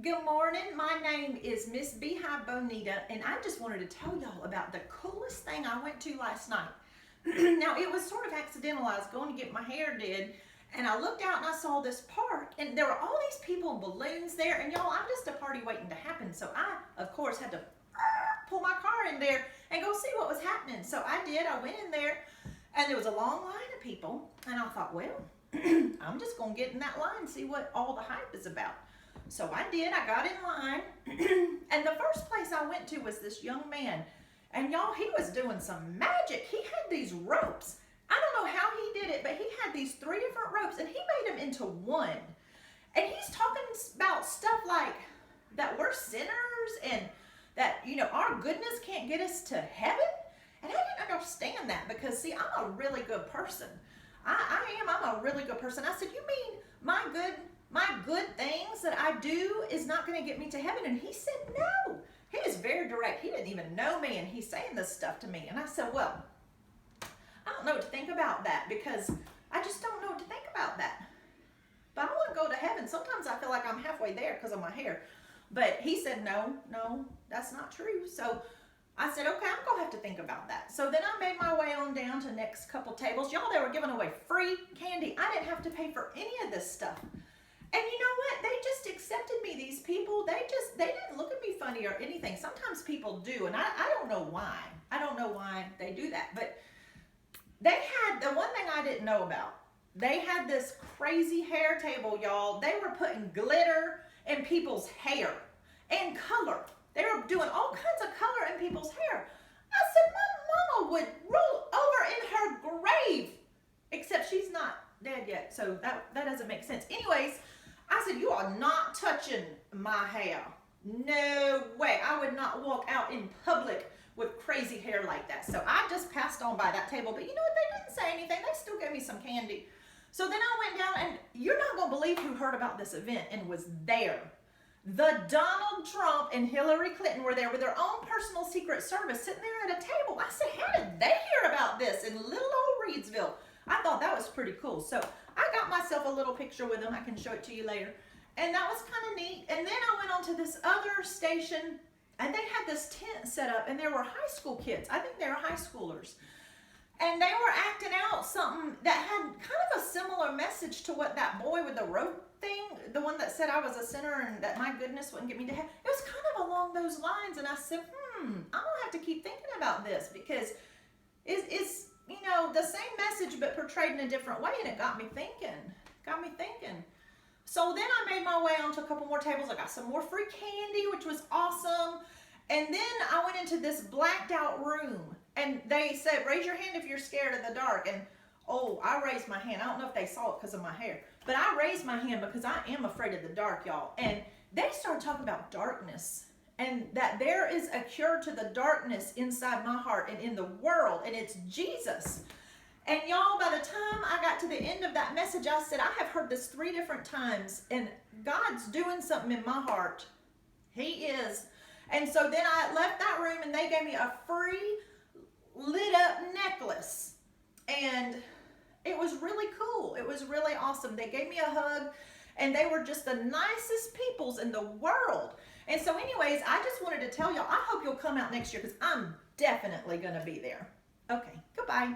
Good morning. My name is Miss Beehive Bo-nita, and I just wanted to tell y'all about the coolest thing I went to last night. Now, it was sort of accidental. I was going to get my hair did, and I looked out and I saw this park, and there were all these people and balloons there, and y'all, I'm just a party waiting to happen. So I, of course, had to pull my car in there and go see what was happening. So I did. I went in there, and there was a long line of people, and I thought, well, I'm just going to get in that line and see what all the hype is about. So I did. I got in line, and the first place I went to was this young man, and y'all, he was doing some magic. He had these ropes. I don't know how he did it, but he had these 3 different ropes, and he made them into one. And he's talking about stuff like that we're sinners and that, our goodness can't get us to heaven. And I didn't understand that because, see, I'm a really good person. I'm a really good person. I said, you mean my good things that I do is not going to get me to heaven? And he said, no. He was very direct. He didn't even know me, and he's saying this stuff to me. And I said, well, I don't know what to think about that because I just don't know what to think about that. But I want to go to heaven. Sometimes I feel like I'm halfway there because of my hair. But he said, no, that's not true. So I said, okay, I'm going to have to think about that. So then I made my way on down to the next couple tables. Y'all, they were giving away free candy. I didn't have to pay for any of this stuff. And you know what? They just accepted me, these people. They didn't look at me funny or anything. Sometimes people do, and I don't know why. I don't know why they do that. But they had, the one thing I didn't know about, they had this crazy hair table, y'all. They were putting glitter in people's hair and color. They were doing all kinds of color in people's hair. I said, my mama would roll over in her grave, except she's not dead yet, so that doesn't make sense. Anyways, I said, you are not touching my hair. No way. I would not walk out in public with crazy hair like that. So I just passed on by that table, but you know what? They didn't say anything. They still gave me some candy. So then I went down, and you're not going to believe who heard about this event and was there. The Donald Trump and Hillary Clinton were there with their own personal Secret Service sitting there at a table. I said, how did they hear about this in little old Reedsville? I thought that was pretty cool. So I got myself a little picture with them. I can show it to you later. And that was kind of neat. And then I went on to this other station, and they had this tent set up, and there were high school kids. I think they were high schoolers. And they were acting out something that had kind of a similar message to what that boy with the rope thing, the one that said I was a sinner and that my goodness wouldn't get me to heaven. It was kind of along those lines. And I said, I'm going to have to keep thinking about this because it's the same message but portrayed in a different way, and it got me thinking. So then I made my way onto a couple more tables. I got some more free candy, which was awesome. And then I went into this blacked out room, and they said, raise your hand if you're scared of the dark. And I raised my hand. I don't know if they saw it because of my hair, but I raised my hand because I am afraid of the dark, y'all. And they started talking about darkness, and that there is a cure to the darkness inside my heart and in the world, and it's Jesus. And y'all, by the time I got to the end of that message, I said, I have heard this 3 different times, and God's doing something in my heart. He is. And so then I left that room, and they gave me a free lit up necklace. And it was really cool. It was really awesome. They gave me a hug, and they were just the nicest peoples in the world. And so anyways, I just wanted to tell y'all, I hope you'll come out next year because I'm definitely going to be there. Okay, goodbye.